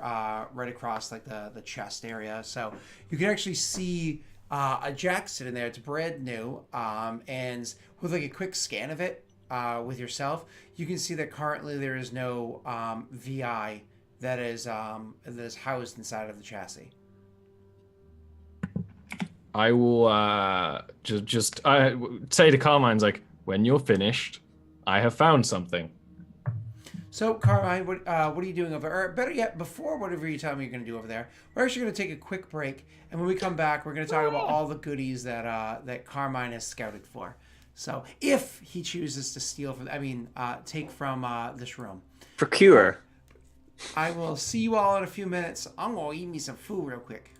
right across like the chest area. So you can actually see a Jack sitting there. It's brand new, and with like a quick scan of it with yourself, you can see that currently there is no VI that is housed inside of the chassis. I will just say to Carmine's like, when you're finished, I have found something. So, Carmine, what are you doing over there? Or better yet, before whatever you tell me you're going to do over there, we're actually going to take a quick break, and when we come back, we're going to talk about all the goodies that Carmine has scouted for. So if he chooses to steal from, take from this room. Procure. I will see you all in a few minutes. I'm gonna eat me some food real quick.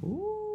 Ooh.